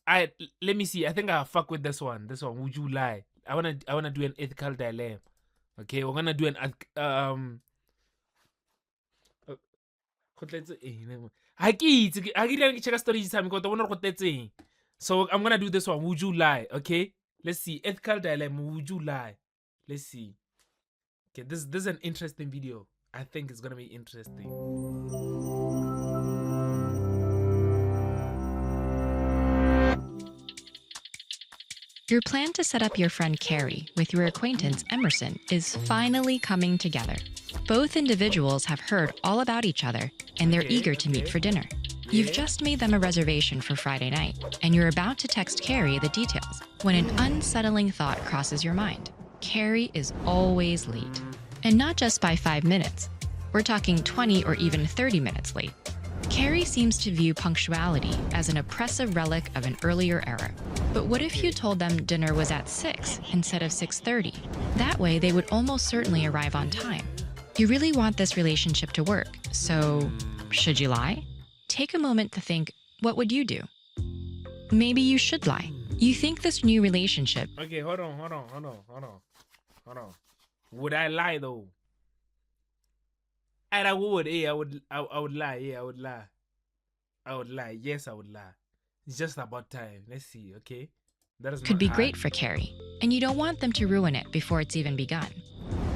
I let me see. I think I'll fuck with this one. This one. Would you lie? I wanna do an ethical dilemma. Okay, we're gonna do an uh, go tletse eng? Ha ke itse ha ke ile ke check story tsa me go bona go tletseng. So I'm gonna do this one. Would you lie? Okay, let's see. Ethical dilemma. Would you lie? Let's see. Okay, this is an interesting video. I think it's gonna be interesting. Your plan to set up your friend Carrie with your acquaintance Emerson is finally coming together. Both individuals have heard all about each other and they're eager to meet for dinner. You've just made them a reservation for Friday night, and you're about to text Carrie the details when an unsettling thought crosses your mind. Carrie is always late. And not just by 5 minutes. We're talking 20 or even 30 minutes late. Carrie seems to view punctuality as an oppressive relic of an earlier era. But what if you told them dinner was at 6 instead of 6:30? That way they would almost certainly arrive on time. You really want this relationship to work, so should you lie? Take a moment to think, what would you do? Maybe you should lie. You think this new relationship... Okay, hold on. Would I lie though? And I would, I would lie, I would lie. I would lie, yes, I would lie. It's just about time. Let's see, okay? That is could be great for Carrie, and you don't want them to ruin it before it's even begun.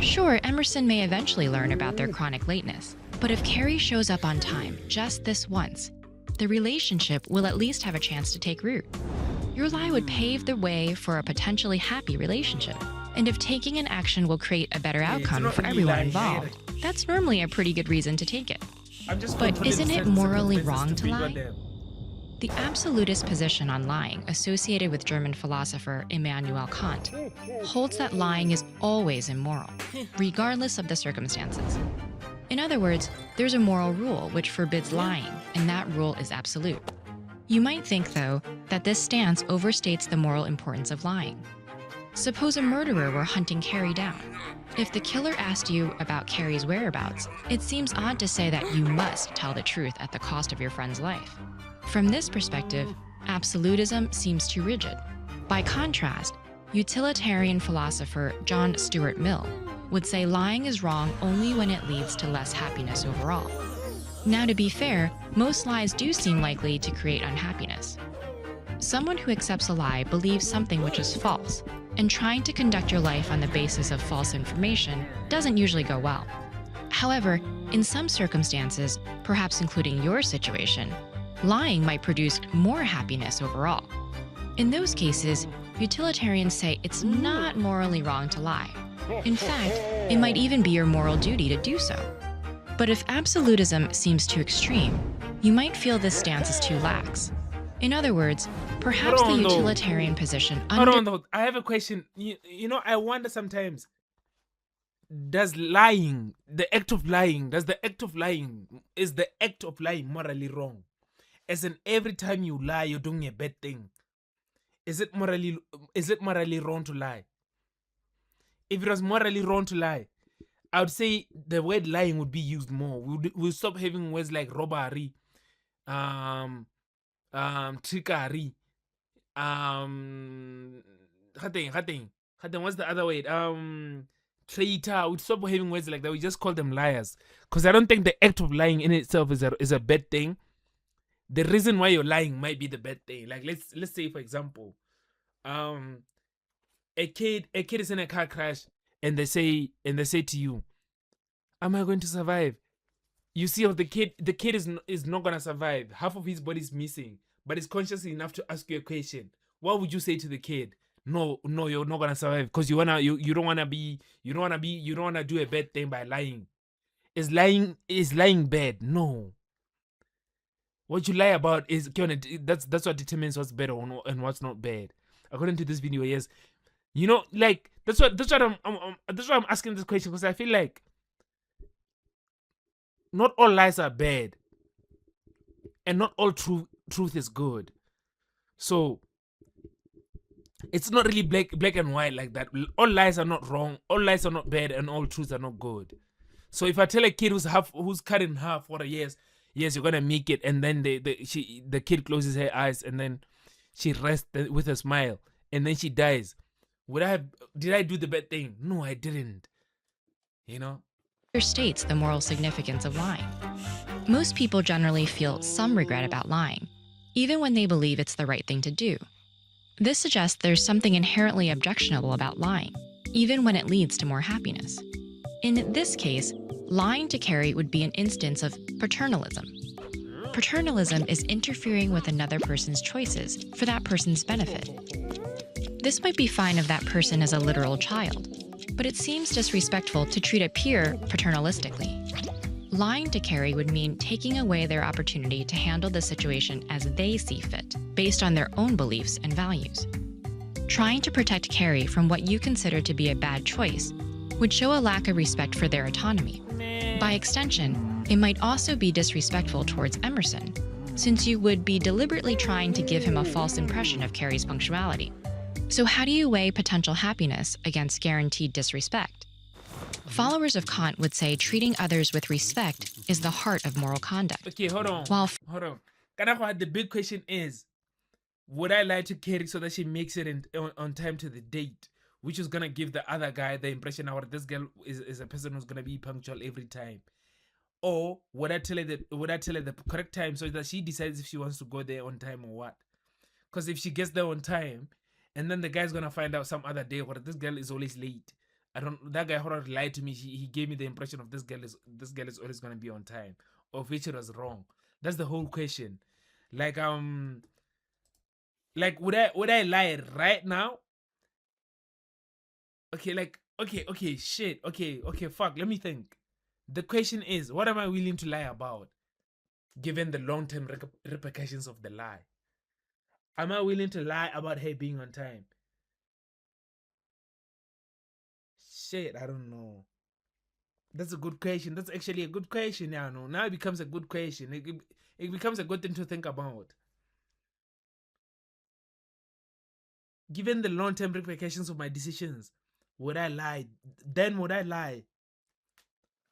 Sure, Emerson may eventually learn about their chronic lateness, but if Carrie shows up on time just this once, the relationship will at least have a chance to take root. Your lie would pave the way for a potentially happy relationship. And if taking an action will create a better outcome for everyone involved, that's normally a pretty good reason to take it. But isn't it morally wrong to lie? The absolutist position on lying associated with German philosopher Immanuel Kant holds that lying is always immoral, regardless of the circumstances. In other words, there's a moral rule which forbids lying, and that rule is absolute. You might think, though, that this stance overstates the moral importance of lying. Suppose a murderer were hunting Carrie down. If the killer asked you about Carrie's whereabouts, it seems odd to say that you must tell the truth at the cost of your friend's life. From this perspective, absolutism seems too rigid. By contrast, utilitarian philosopher John Stuart Mill would say lying is wrong only when it leads to less happiness overall. Now, to be fair, most lies do seem likely to create unhappiness. Someone who accepts a lie believes something which is false, and trying to conduct your life on the basis of false information doesn't usually go well. However, in some circumstances, perhaps including your situation, lying might produce more happiness overall. In those cases, utilitarians say it's not morally wrong to lie. In fact, it might even be your moral duty to do so. But if absolutism seems too extreme, you might feel this stance is too lax. In other words, perhaps the utilitarian position... Hold on though, I have a question. You know, I wonder sometimes, does lying, the act of lying, is the act of lying morally wrong? As in, every time you lie, you're doing a bad thing. Is it morally wrong to lie? If it was morally wrong to lie, I would say the word lying would be used more. We'll stop having words like robbery, trickery, what's the other word? Traitor. We'd stop having words like that. We just call them liars. Because I don't think the act of lying in itself is a bad thing. The reason why you're lying might be the bad thing. Like let's say, for example, a kid is in a car crash and they say to you, am I going to survive? You see, the kid is not gonna survive. Half of his body is missing, but he's conscious enough to ask you a question. What would you say to the kid? No, you're not gonna survive because you don't wanna do a bad thing by lying. Is lying bad? No. What you lie about is that's what determines what's bad and what's not bad. According to this video, yes. You know, like that's why I'm asking this question, because I feel like not all lies are bad, and not all truth is good. So it's not really black and white like that. All lies are not wrong, all lies are not bad, and all truths are not good. So if I tell a kid who's cut in half for a yes, you're gonna make it, and then the kid closes her eyes, and then she rests with a smile, and then she dies. Did I do the bad thing? No, I didn't. You know? States the moral significance of lying. Most people generally feel some regret about lying, even when they believe it's the right thing to do. This suggests there's something inherently objectionable about lying, even when it leads to more happiness. In this case, lying to Carrie would be an instance of paternalism. Paternalism is interfering with another person's choices for that person's benefit. This might be fine if that person is a literal child, but it seems disrespectful to treat a peer paternalistically. Lying to Carrie would mean taking away their opportunity to handle the situation as they see fit, based on their own beliefs and values. Trying to protect Carrie from what you consider to be a bad choice would show a lack of respect for their autonomy. By extension, it might also be disrespectful towards Emerson, since you would be deliberately trying to give him a false impression of Carrie's punctuality. So how do you weigh potential happiness against guaranteed disrespect? Followers of Kant would say treating others with respect is the heart of moral conduct. Okay, hold on. While Kanako, the big question is, would I lie to Carrie so that she makes it on time to the date? Which is gonna give the other guy the impression that this girl is a person who's gonna be punctual every time. Or would I tell her the correct time so that she decides if she wants to go there on time or what? Because if she gets there on time, and then the guy's gonna find out some other day what this girl is always late. That guy who lied to me, he gave me the impression of this girl is always gonna be on time, of which it was wrong. That's the whole question. Like would I lie right now? Okay, shit. Okay, fuck. Let me think. The question is, what am I willing to lie about, given the long-term repercussions of the lie? Am I willing to lie about her being on time? Shit, I don't know. That's a good question. That's actually a good question. Yeah, no. Now it becomes a good question. It becomes a good thing to think about. Given the long-term repercussions of my decisions, would I lie? Then would I lie?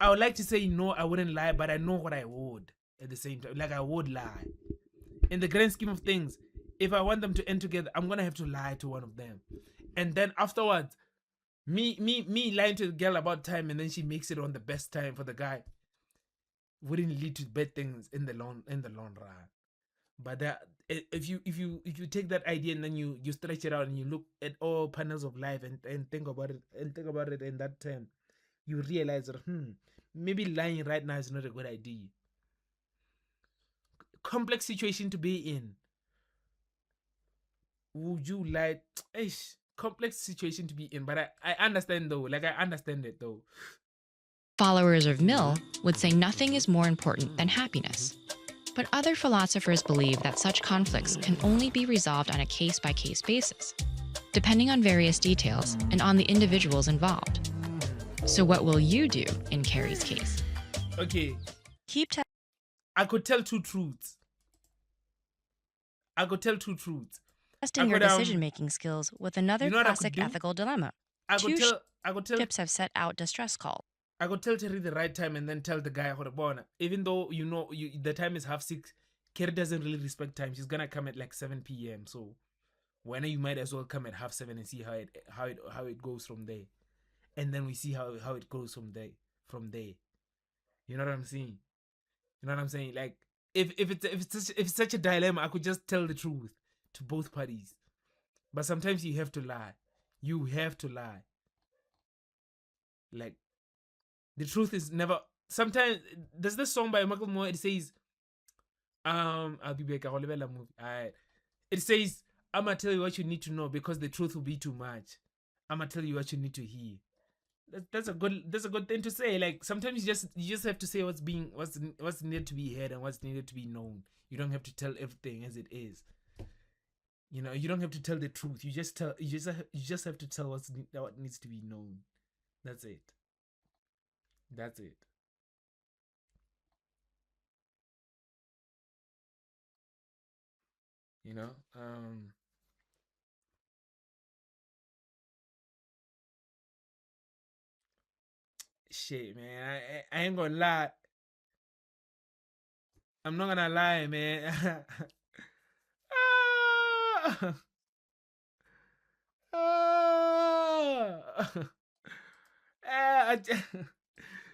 I would like to say no, I wouldn't lie, but I know what I would at the same time. Like, I would lie. In the grand scheme of things, if I want them to end together, I'm gonna have to lie to one of them. And then afterwards, me lying to the girl about time, and then she makes it on the best time for the guy, wouldn't lead to bad things in the long run. But if you take that idea and then you stretch it out and you look at all panels of life and think about it in that term, you realize that maybe lying right now is not a good idea. Complex situation to be in. Would you lie? Complex situation to be in, but I understand though. Like, I understand it though. followers of Mill would say nothing is more important than happiness. But other philosophers believe that such conflicts can only be resolved on a case-by-case basis, depending on various details and on the individuals involved. So what will you do in Carrie's case? Okay, Keep I could tell two truths. testing your decision-making skills with another You know what I could classic do? ethical dilemma. I could Two tell Ships have set out distress call. I could tell Terry the right time and then tell the guy, even though the time is 6:30, Carrie doesn't really respect time. She's gonna come at like 7 p.m. So when you might as well come at 7:30 and see how it goes from there, and then we see how it goes from there. You know what I'm saying? Like, if it's such a dilemma, I could just tell the truth to both parties. But sometimes you have to lie. Like, the truth is never. Sometimes there's this song by Michael Moore. It says, I'll be back. I'll leave movie. Alright. It says, I'ma tell you what you need to know because the truth will be too much. I'ma tell you what you need to hear. That's a good thing to say. Like, sometimes you just have to say what's needed to be heard and what's needed to be known. You don't have to tell everything as it is. You know, you don't have to tell the truth. You just have to tell what needs to be known. That's it. You know, shit, man. I ain't gonna lie. I'm not gonna lie, man. Ah! Ah! I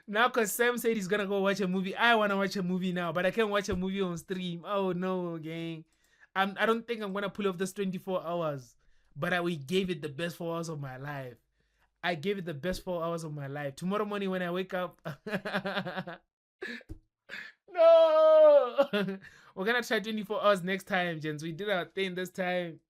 now, because Sam said he's gonna go watch a movie, I wanna watch a movie now, but I can't watch a movie on stream. Oh no, gang! I don't think I'm gonna pull off this 24 hours, but we gave it the best 4 hours of my life. I gave it the best 4 hours of my life. Tomorrow morning when I wake up, no, we're gonna try 24 hours next time, gents. We did our thing this time.